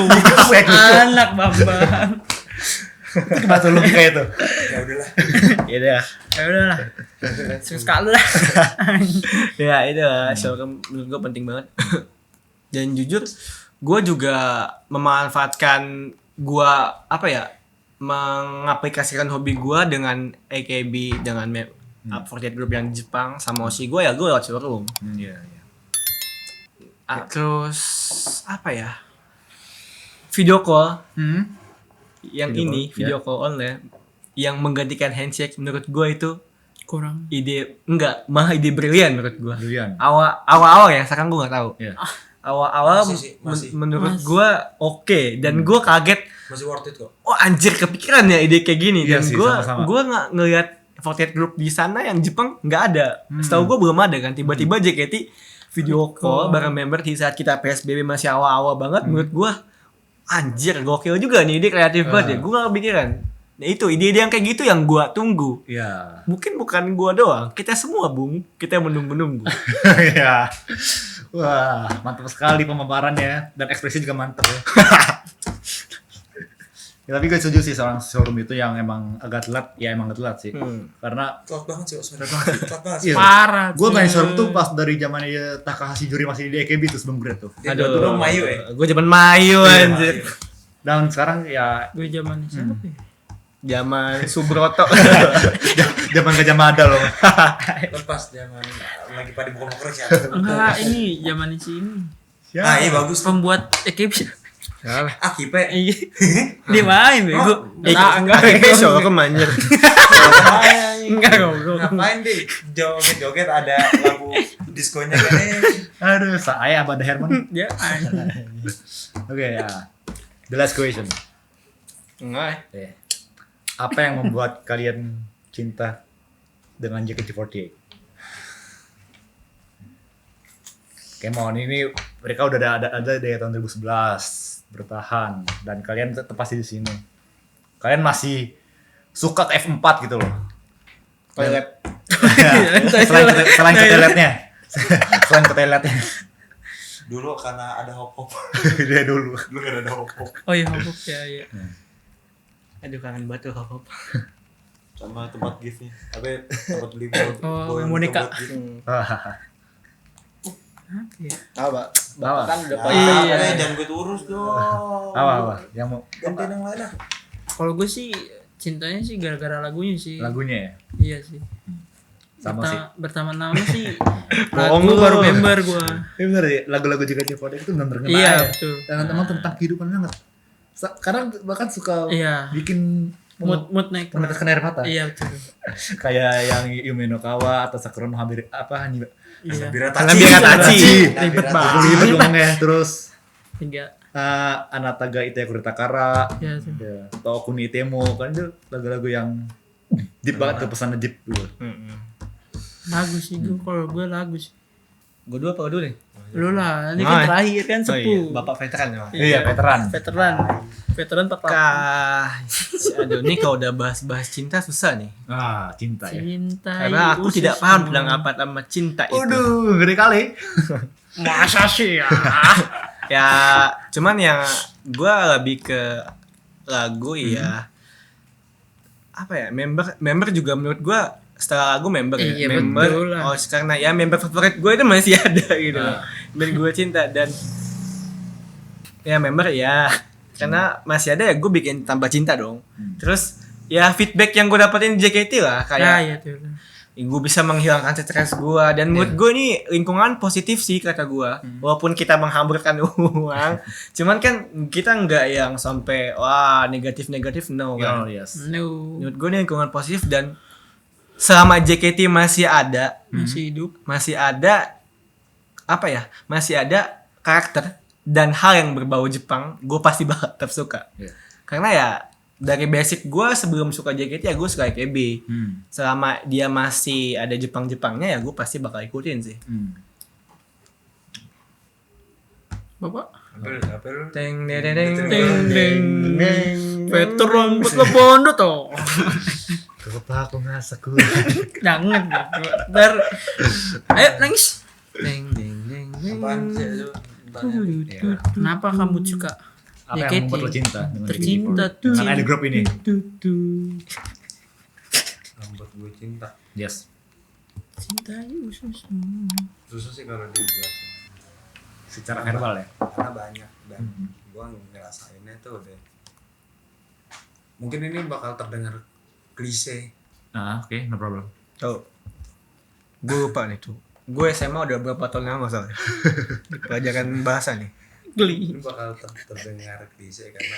Nikah punya cucu. Anak Bambang. Itu bahasa lu kayak itu. Ya udahlah. Ya udah. Ya udahlah. Sekali lah. Ya itu lah, showroom menurut gue penting banget. Dan jujur gue juga memanfaatkan gue apa ya, mengaplikasikan hobi gue dengan AKB, dengan 48 Group yang Jepang sama Oshi gue ya, gue lewat showroom. Iya. Terus apa ya, video call yang video call online yang menggantikan handshake menurut gue itu Kurang. malah ide brilian menurut gue. Brilian. Awal ya, sekarang gue nggak tahu. Iya. Awal Masih. menurut gue oke, dan gue kaget. Masih worth it kok. Oh anjir, kepikiran ya ide kayak gini. Iya Dan sih, gue sama-sama. nggak ngelihat 48 Group di sana yang Jepang nggak ada. Setahu gue belum ada kan. Tiba-tiba JKT video call bareng member di saat kita PSBB masih awal-awal banget. Menurut gue anjir, gokil juga nih, ide kreatif banget ya. Gue nggak kepikiran. Nah itu ide-ide yang kayak gitu yang gue tunggu. Iya. Mungkin bukan gue doang, kita semua Bung, kita menunggu-nunggu. Iya. Wah, mantap sekali pemaparannya, dan ekspresi juga mantap ya. Ya, tapi gue setuju sih seorang showroom itu yang emang agak telat, ya emang agak telat sih. Karena Telat banget sih, Osman. Telat banget sih. iya, Parah. gue main showroom tuh pas dari zaman Takahashi Juri masih di AKB tuh sebelum grade tuh. Aduh, dulu Mayu ya. Gue zaman Mayu anjir. Dan sekarang ya Gue zaman siapa ya? Zaman Subroto. zaman Gajah Mada loh. Lepas zaman lagi pada buka ya. Enggak, ini zaman ini. Ah iya bagus tuh. Pembuat ekip. Ah kipe. Iya. Dia main bego. Enggak besok aku manjer. Enggak goblok. Ngapain deh? Joget-joget ada lagu diskonya kan nih. Aduh, saya Abada Herman. Dia Oke ya. The last question. Enggak. Apa yang membuat kalian cinta dengan JKT48? Kemon ini mereka udah ada dari tahun 2011 bertahan, dan kalian tetap pasti di sini. Kalian masih suka ke F4 gitu loh. Toilet. Selain ke toiletnya. Selain ke toiletnya. Dulu karena ada hop-hop. Dia dulu. Dulu kan ada hop-hop. Oh iya, hobok ya, iya. Aduh kangen batu hop. Sama tempat gift-nya. Tempat beli buat. Oh, yang boneka. Iya. Apa? Bawa. Kan udah Iya. Jangan gue urus dong. Apa? Yang mau Gantiin yang lain lah. Kalau gue sih cintanya sih gara-gara lagunya sih. Lagunya ya. Iya sih. Sama sih. Bertama-nama sih Bohong lagu lu. baru member gue. Iya bener ya, lagu-lagu JKT48 itu benar-benar ngena Iya, ya. betul. Dan teman tentang kehidupan banget. Kadang bahkan suka Iya. bikin Mood naik. meneteskan air mata. Iya betul. Kayak yang Yume no Kawa atau Sakura no Habiri apa nih. Iya. Nabira Nabira Tachi. Ribet Aku banget. ribet ngomongnya terus 3. Anataga Ite Kuritakara, Iya tuh. ya, atau Kuni Itemo kan itu lagu-lagu yang deep banget tuh pesannya deep gitu. Lagu sih gue, kalau gue lagu sih. Gue dulu apa dulu nih? Lu lah, ini kan terakhir kan Oh iya, sepuh. Bapak veteran ya. Iya, veteran. Veteran 48. Aduh, ini kalau udah bahas-bahas cinta susah nih. Cinta ya. Cintai Karena aku ususmu. tidak paham tentang apa sama cinta itu. Waduh, ngeri kali. Masa sih ya? Ya, cuman yang gue lebih ke lagu ya. Apa ya? Member juga menurut gue setelah lagu member ya. Iya, Member. betul lah. Oh, karena ya member favorit gue itu masih ada gitu. Dan gue cinta dan ya member ya. Karena masih ada ya gue bikin tambah cinta dong. Terus ya feedback yang gue dapetin JKT lah kayak Nah, iya tuh. gue bisa menghilangkan stres gue dan menurut gue nih lingkungan positif sih kata gue walaupun kita menghamburkan uang cuman kan kita nggak yang sampai wah negatif no kan. Oh, yes. No. Menurut gue nih lingkungan positif dan selama JKT masih ada Masih hidup. masih ada apa ya masih ada karakter dan hal yang berbau Jepang gue pasti bakal tetap suka karena ya dari basic gue sebelum suka JKT ya gue suka AKB. Selama dia masih ada Jepang-Jepangnya ya gue pasti bakal ikutin sih. Bapak? Apa lu? Teng deng deng Deng deng deng. Veteran buat Bondo toh. Kenapa aku ngasaku? Jangan gitu. Ntar. Ayo nangis. deng deng deng deng. Apaan sih itu? Kenapa kamu suka Apa yang membuat lo cinta dengan Tercinta JKT48? Dengan idol group ini? Membuat gue cinta. Yes. Cintai ususmu. Susah sih kalau dijelasin. Secara verbal ya. Karena banyak dan gue ngerasainnya tuh udah. Mungkin ini bakal terdengar klise. Oke, no problem. Oh, gue lupa nih tuh. Gue SMA udah berapa tahun yang soalnya. Di pelajaran bahasa nih. Geli. Ini bakal terdengar klise karena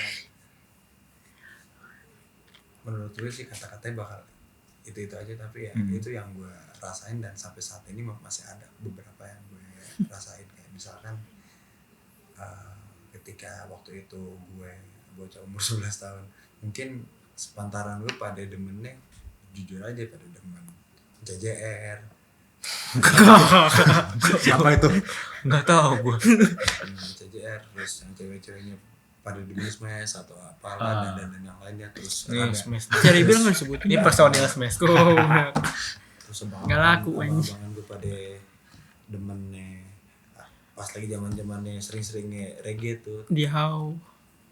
menurut gue sih kata-katanya bakal itu aja tapi ya itu yang gue rasain dan sampai saat ini masih ada beberapa yang gue rasain kayak misalkan ketika waktu itu gue bocah umur 11 tahun mungkin sepantaran gue pada demennya jujur aja pada demen JJR. Siapa itu? Nggak tahu gue. CJR terus yang cewek-ceweknya pada di smash atau apalah dan yang lainnya terus ada Smash. Cari bilang nggak sebutin. Ini personil Smash. terus Nggak laku, anjing. abangan gue pada demennya pas lagi zaman-zamannya sering-seringnya reggae tuh Di how.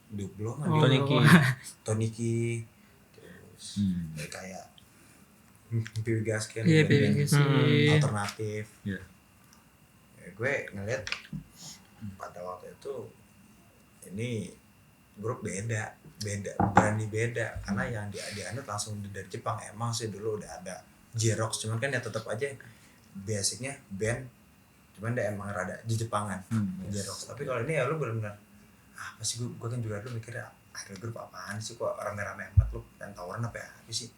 di belum Oh. Toniki terus kayak PW Gaskin Iya, PW Gaskin. alternatif. Iya. Ya, gue ngeliat pada waktu itu ini grup beda berani beda karena yang dianut langsung dari Jepang. Emang sih dulu udah ada J-Rocks cuman kan ya tetap aja basicnya band cuman dia emang rada di Jepangan J-Rocks. Tapi kalau ini ya lu benar-benar apa sih gue kan juga dulu mikirnya idol grup apaan sih kok rame-rame amat lu dan tawuran apa sih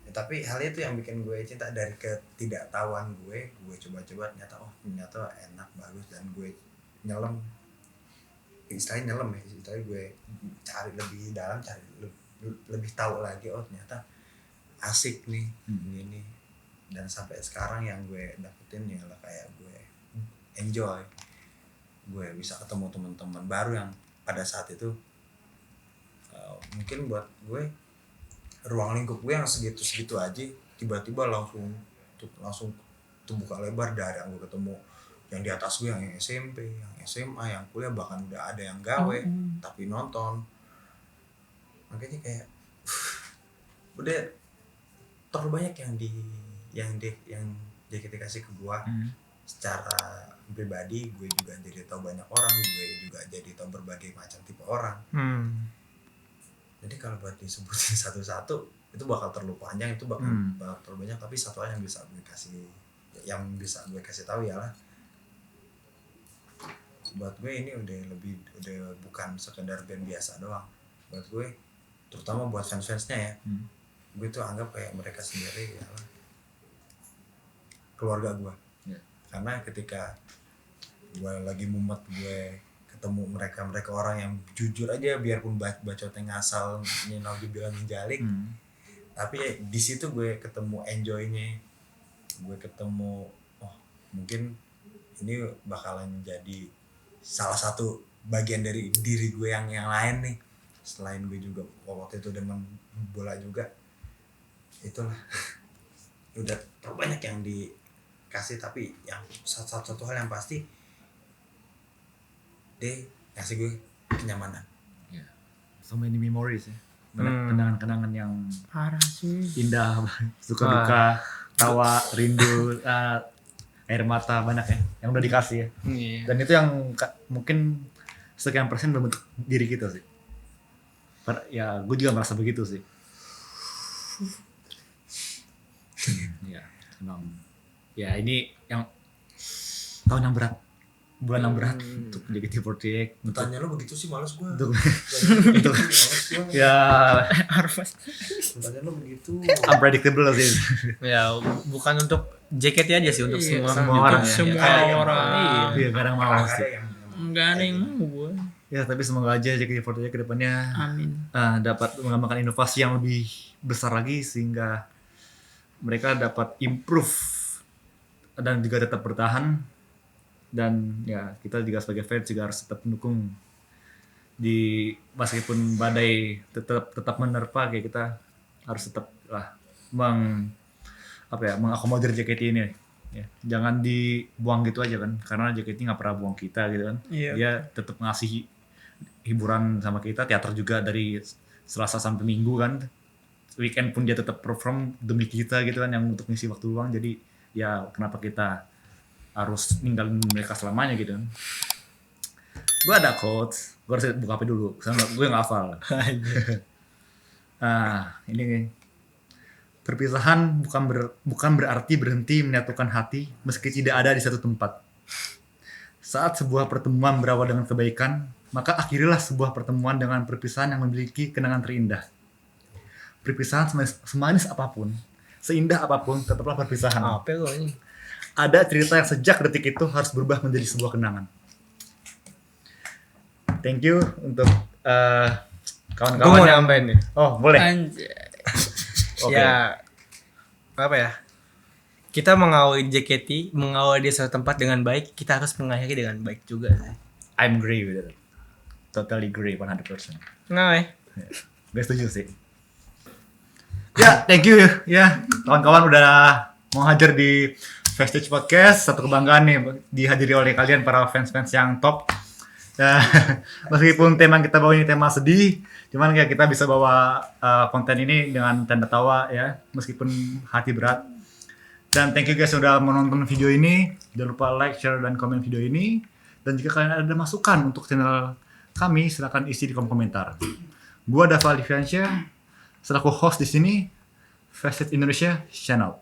ya, tapi hal itu yang bikin gue cinta dari ketidaktahuan gue coba-coba ternyata enak bagus dan gue nyelam istilahnya gue cari lebih dalam cari lebih tahu lagi ternyata asik nih ini dan sampai sekarang yang gue dapetin ya lah kayak gue enjoy gue bisa ketemu teman-teman baru yang pada saat itu mungkin buat gue ruang lingkup gue yang segitu aja tiba-tiba langsung buka lebar dari yang gue ketemu yang di atas gue yang SMP, yang SMA, yang kuliah bahkan udah ada yang gawe tapi nonton makanya kayak udah terlalu banyak yang JKT kasih ke gue secara pribadi gue juga jadi tahu banyak orang gue juga jadi tahu berbagai macam tipe orang Jadi kalau buat disebutin satu-satu itu bakal terlalu panjang, itu bakal terlalu banyak. Tapi satu hal yang bisa gue kasih tahu ya lah, buat gue ini udah bukan sekedar band biasa doang. Buat gue, terutama buat fans-fansnya ya, gue tuh anggap kayak mereka sendiri ya keluarga gue. Karena ketika gue lagi mumet, gue ketemu mereka orang yang jujur aja, biarpun bacotnya ngasal, nyinau dibilang jalik, tapi di situ gue ketemu enjoy-nya, gue ketemu mungkin ini bakalan jadi salah satu bagian dari diri gue yang lain nih, selain gue juga waktu itu demen bola juga. Itulah udah banyak yang dikasih, tapi yang satu hal yang pasti dia ngasih gue kenyamanan. So many memories ya. Kenangan-kenangan yang parah sih, indah, suka duka, tawa, rindu, air mata, banyak ya yang udah dikasih ya. Dan itu yang mungkin sekian persen membentuk diri kita sih. Ya gue juga merasa begitu sih. Ya emang ya ini yang tahun yang berat, bulan yang berat untuk JKT48. Tanya lo begitu sih males gue. Untuk ya tanya lo begitu. Unpredictable sih. Ya bukan untuk JKT aja sih, untuk semua orang. Semua orang. Iya, kadang mau sih. Enggak ada yang mau gue. Ya tapi semoga aja JKT48 ke depannya dapat mengembangkan inovasi yang lebih besar lagi, sehingga mereka dapat improve dan juga tetap bertahan. Dan ya kita juga sebagai fans juga harus tetap mendukung, di meskipun badai tetap menerpa, kayak kita harus tetap lah mengakomodir JKT ini ya. Jangan dibuang gitu aja kan, karena JKT nggak pernah buang kita gitu kan. Dia tetap ngasih hiburan sama kita, teater juga dari Selasa sampai Minggu kan, weekend pun dia tetap perform demi kita gitu kan, yang untuk ngisi waktu luang. Jadi ya kenapa kita harus ninggalin mereka selamanya gitu kan. Gue ada quotes, gue harus buka HP dulu, karena gue nggak hafal. Ini perpisahan bukan berarti berhenti menyatukan hati meski tidak ada di satu tempat. Saat sebuah pertemuan berawal dengan kebaikan, maka akhirilah sebuah pertemuan dengan perpisahan yang memiliki kenangan terindah. Perpisahan semanis apapun, seindah apapun, tetaplah perpisahan. Apa lo ini? Ada cerita yang sejak detik itu harus berubah menjadi sebuah kenangan. Thank you untuk kawan-kawan. Gue mau nambahin nih. Oh boleh. Okay. Ya apa ya? Kita mengawali JKT, mengawali di suatu tempat dengan baik, kita harus mengakhiri dengan baik juga. I'm agree with it. Totally agree 100%. Nah, gue setuju sih. Ya, thank you ya. Kawan-kawan udah mau hadir di Vestige Podcast. Satu kebanggaan nih dihadiri oleh kalian para fans-fans yang top. Ya, meskipun tema yang kita bawa ini tema sedih, cuman ya kita bisa bawa konten ini dengan tanda tawa ya, meskipun hati berat. Dan thank you guys sudah menonton video ini. Jangan lupa like, share, dan komen video ini. Dan jika kalian ada masukan untuk channel kami, silakan isi di kolom komentar. Gua Dava Liviansyah, selaku host di sini, Facet Indonesia Channel.